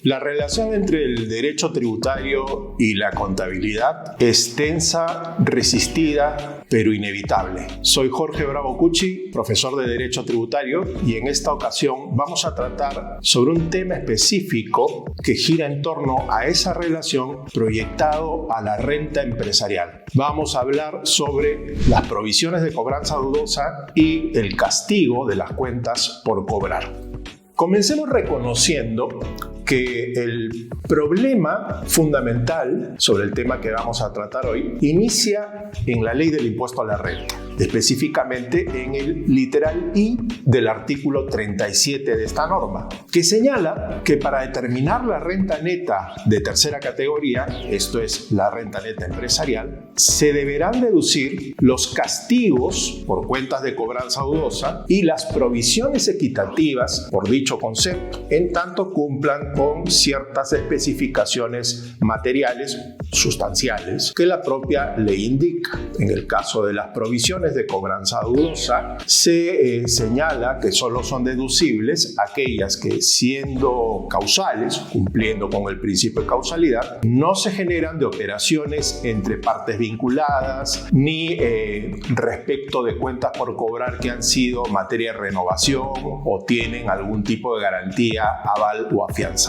La relación entre el derecho tributario y la contabilidad es tensa, resistida, pero inevitable. Soy Jorge Bravo Cucci, profesor de Derecho Tributario, y en esta ocasión vamos a tratar sobre un tema específico que gira en torno a esa relación proyectado a la renta empresarial. Vamos a hablar sobre las provisiones de cobranza dudosa y el castigo de las cuentas por cobrar. Comencemos reconociendo que el problema fundamental sobre el tema que vamos a tratar hoy inicia en la ley del impuesto a la renta, específicamente en el literal I del artículo 37 de esta norma, que señala que para determinar la renta neta de tercera categoría, esto es la renta neta empresarial, se deberán deducir los castigos por cuentas de cobranza dudosa y las provisiones equitativas por dicho concepto, en tanto cumplan con ciertas especificaciones materiales sustanciales que la propia ley indica. En el caso de las provisiones de cobranza dudosa, se señala que solo son deducibles aquellas que, siendo causales, cumpliendo con el principio de causalidad, no se generan de operaciones entre partes vinculadas ni respecto de cuentas por cobrar que han sido materia de renovación o tienen algún tipo de garantía, aval o afianzamiento.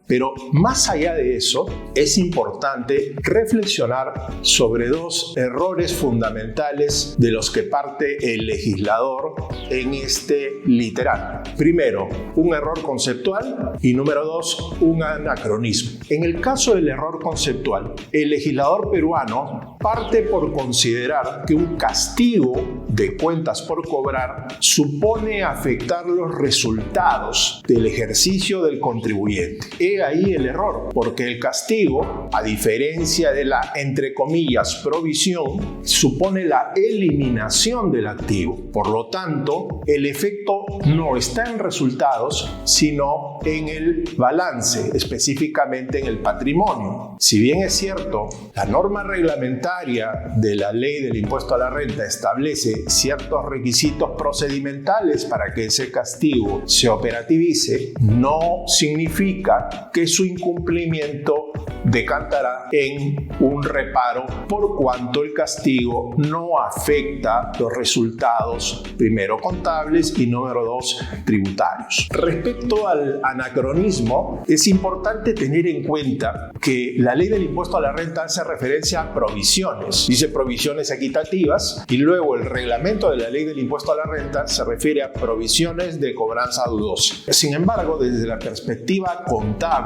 Pero más allá de eso, es importante reflexionar sobre dos errores fundamentales de los que parte el legislador en este literal. Primero, un error conceptual y número dos, un anacronismo. En el caso del error conceptual, el legislador peruano parte por considerar que un castigo de cuentas por cobrar supone afectar los resultados del ejercicio del contribuyente. He ahí el error, porque el castigo, a diferencia de la, entre comillas, provisión, supone la eliminación del activo. Por lo tanto, el efecto no está en resultados, sino en el balance, específicamente en el patrimonio. Si bien es cierto, la norma reglamentaria de la ley del impuesto a la renta establece ciertos requisitos procedimentales para que ese castigo se operativice, no significa que su incumplimiento decantará en un reparo, por cuanto el castigo no afecta los resultados, primero contables y número dos, tributarios. Respecto al anacronismo, es importante tener en cuenta que la ley del impuesto a la renta hace referencia a provisiones, dice provisiones equitativas, y luego el reglamento de la ley del impuesto a la renta se refiere a provisiones de cobranza dudosa. Sin embargo, desde la perspectiva contable,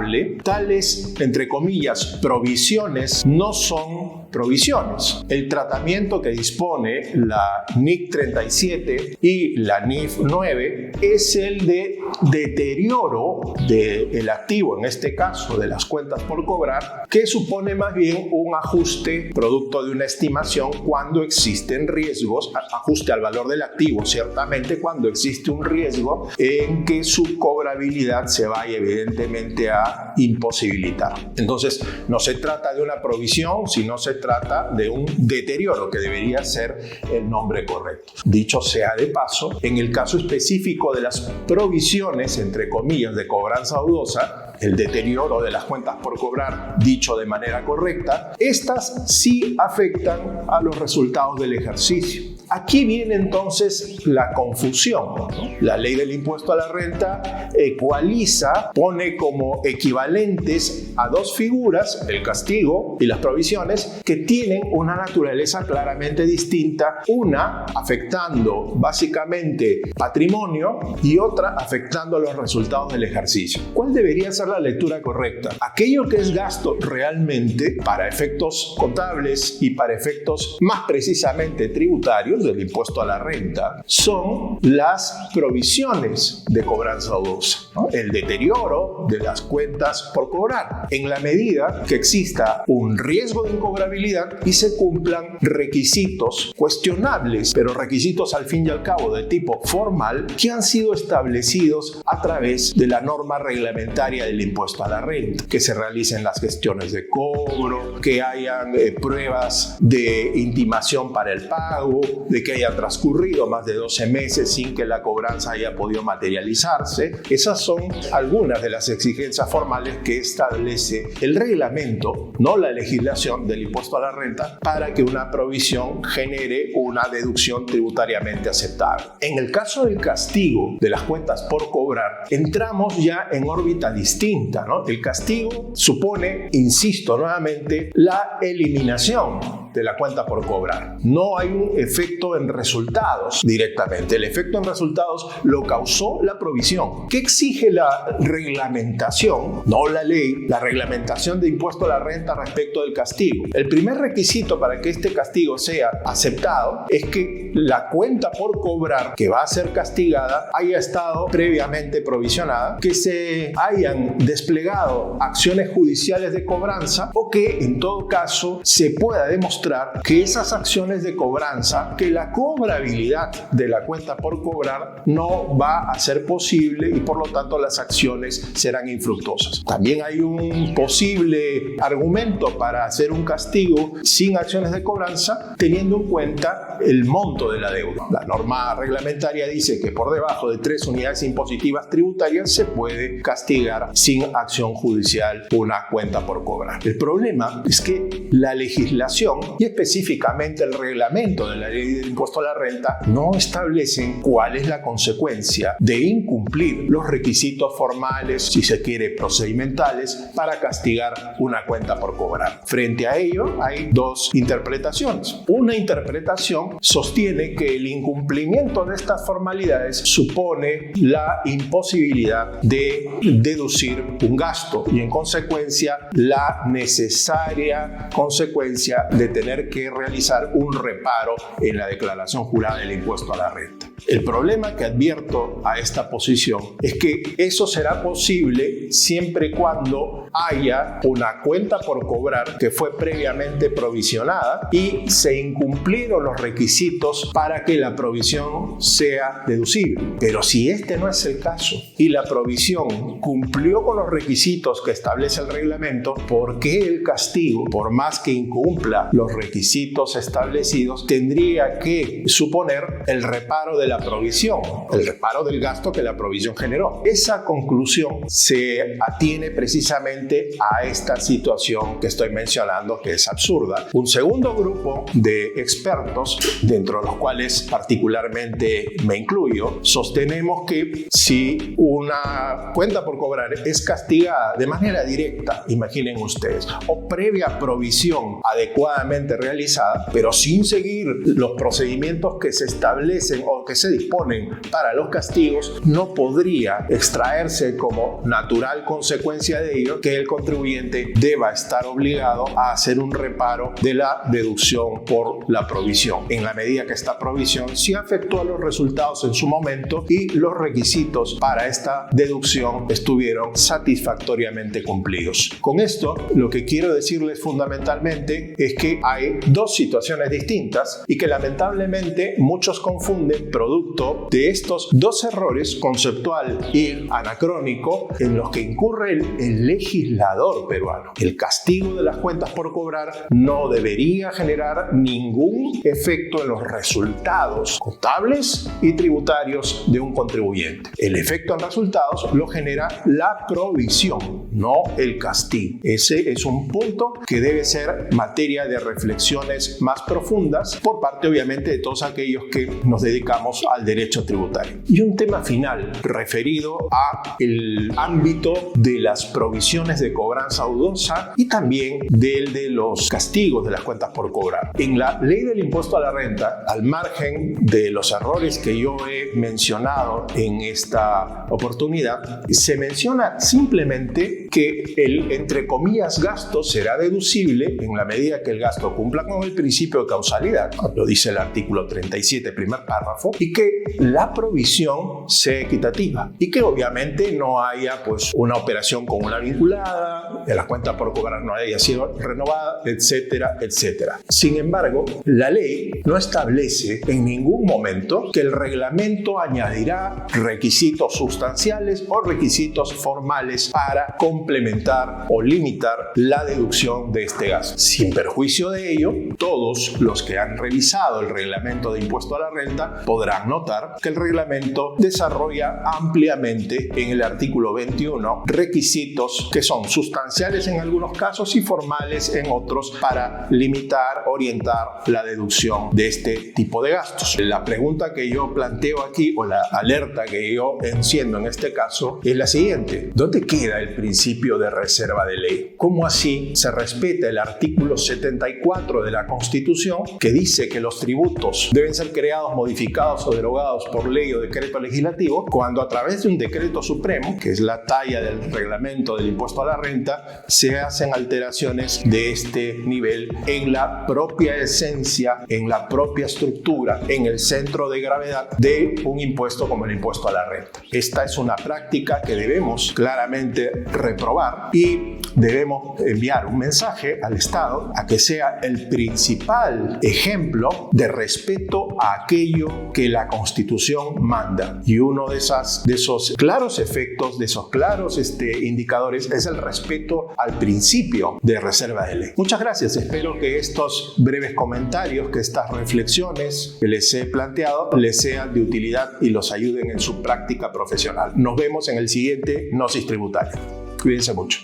tales, entre comillas, provisiones no son provisiones. El tratamiento que dispone la NIC 37 y la NIF 9 es el de deterioro del activo, en este caso de las cuentas por cobrar, que supone más bien un ajuste producto de una estimación cuando existen riesgos, ajuste al valor del activo, ciertamente cuando existe un riesgo en que su cobrabilidad se vaya evidentemente a imposibilitar. Entonces, no se trata de una provisión, sino se trata de un deterioro, que debería ser el nombre correcto. Dicho sea de paso, en el caso específico de las provisiones, entre comillas, de cobranza dudosa, el deterioro de las cuentas por cobrar, dicho de manera correcta, estas sí afectan a los resultados del ejercicio. Aquí viene entonces la confusión, ¿no? La ley del impuesto a la renta ecualiza, pone como equivalentes a dos figuras, el castigo y las provisiones, que tienen una naturaleza claramente distinta, una afectando básicamente patrimonio y otra afectando los resultados del ejercicio. ¿Cuál debería ser la lectura correcta? Aquello que es gasto realmente para efectos contables y para efectos más precisamente tributarios del impuesto a la renta son las provisiones de cobranza dudosa, ¿no? El deterioro de las cuentas por cobrar, en la medida que exista un riesgo de incobrabilidad y se cumplan requisitos cuestionables, pero requisitos al fin y al cabo de tipo formal, que han sido establecidos a través de la norma reglamentaria del impuesto a la renta, que se realicen las gestiones de cobro, que hayan pruebas de intimación para el pago, caso de que haya transcurrido más de 12 meses sin que la cobranza haya podido materializarse. Esas son algunas de las exigencias formales que establece el reglamento, no la legislación del impuesto a la renta, para que una provisión genere una deducción tributariamente aceptable. En el caso del castigo de las cuentas por cobrar, entramos ya en órbita distinta, ¿no? El castigo supone, insisto nuevamente, la eliminación de la cuenta por cobrar. No hay un efecto en resultados directamente. El efecto en resultados lo causó la provisión. ¿Qué exige la reglamentación? No la ley, la reglamentación de impuesto a la renta respecto del castigo. El primer requisito para que este castigo sea aceptado es que la cuenta por cobrar que va a ser castigada haya estado previamente provisionada, que se hayan desplegado acciones judiciales de cobranza o que en todo caso se pueda demostrar que esas acciones de cobranza, que la cobrabilidad de la cuenta por cobrar no va a ser posible y por lo tanto las acciones serán infructuosas. También hay un posible argumento para hacer un castigo sin acciones de cobranza teniendo en cuenta el monto de la deuda. La norma reglamentaria dice que por debajo de 3 unidades impositivas tributarias se puede castigar sin acción judicial una cuenta por cobrar. El problema es que la legislación y específicamente el reglamento de la ley del impuesto a la renta no establecen cuál es la consecuencia de incumplir los requisitos formales, si se quiere procedimentales, para castigar una cuenta por cobrar. Frente a ello hay dos interpretaciones. Una interpretación sostiene que el incumplimiento de estas formalidades supone la imposibilidad de deducir un gasto y en consecuencia la necesaria consecuencia de tener que realizar un reparo en la declaración jurada del impuesto a la renta. El problema que advierto a esta posición es que eso será posible siempre y cuando haya una cuenta por cobrar que fue previamente provisionada y se incumplieron los requisitos para que la provisión sea deducible. Pero si este no es el caso y la provisión cumplió con los requisitos que establece el reglamento, ¿por qué el castigo, por más que incumpla los requisitos establecidos, tendría que suponer el reparo de la provisión, el reparo del gasto que la provisión generó? Esa conclusión se atiene precisamente a esta situación que estoy mencionando, que es absurda. Un segundo grupo de expertos, dentro de los cuales particularmente me incluyo, sostenemos que si una cuenta por cobrar es castigada de manera directa, imaginen ustedes, o previa provisión adecuadamente realizada, pero sin seguir los procedimientos que se establecen o que se disponen para los castigos, no podría extraerse como natural consecuencia de ello que el contribuyente deba estar obligado a hacer un reparo de la deducción por la provisión, en la medida que esta provisión sí afectó los resultados en su momento y los requisitos para esta deducción estuvieron satisfactoriamente cumplidos. Con esto, lo que quiero decirles fundamentalmente es que hay dos situaciones distintas y que lamentablemente muchos confunden producto de estos dos errores, conceptual y anacrónico, en los que incurre el legislador peruano. El castigo de las cuentas por cobrar no debería generar ningún efecto en los resultados contables y tributarios de un contribuyente. El efecto en resultados lo genera la provisión, no el castigo. Ese es un punto que debe ser materia de reflexiones más profundas por parte, obviamente, de todos aquellos que nos dedicamos al derecho tributario. Y un tema final referido a el ámbito de las provisiones de cobranza dudosa y también del de los castigos de las cuentas por cobrar. En la ley del impuesto a la renta, al margen de los errores que yo he mencionado en esta oportunidad, se menciona simplemente que el, entre comillas, gasto será deducible en la medida que el gasto cumpla con el principio de causalidad, lo dice el artículo 37, primer párrafo, y que la provisión sea equitativa y que obviamente no haya pues una operación con una vinculada, que la cuenta por cobrar no haya sido renovada, etcétera, etcétera. Sin embargo, la ley no establece en ningún momento que el reglamento añadirá requisitos sustanciales o requisitos formales para comprobar complementar o limitar la deducción de este gasto. Sin perjuicio de ello, todos los que han revisado el reglamento de impuesto a la renta podrán notar que el reglamento desarrolla ampliamente en el artículo 21 requisitos que son sustanciales en algunos casos y formales en otros para limitar, orientar la deducción de este tipo de gastos. La pregunta que yo planteo aquí, o la alerta que yo enciendo en este caso, es la siguiente: ¿dónde queda el principio de reserva de ley? ¿Cómo así se respeta el artículo 74 de la Constitución, que dice que los tributos deben ser creados, modificados o derogados por ley o decreto legislativo, cuando a través de un decreto supremo, que es la talla del reglamento del impuesto a la renta, se hacen alteraciones de este nivel en la propia esencia, en la propia estructura, en el centro de gravedad de un impuesto como el impuesto a la renta? Esta es una práctica que debemos claramente reprobar y debemos enviar un mensaje al Estado a que sea el principal ejemplo de respeto a aquello que la Constitución manda. Y uno de esos claros efectos, de esos claros indicadores, es el respeto al principio de reserva de ley. Muchas gracias. Espero que estos breves comentarios, que estas reflexiones que les he planteado, les sean de utilidad y los ayuden en su práctica profesional. Nos vemos en el siguiente Gnosis Tributaria. Cuídense mucho.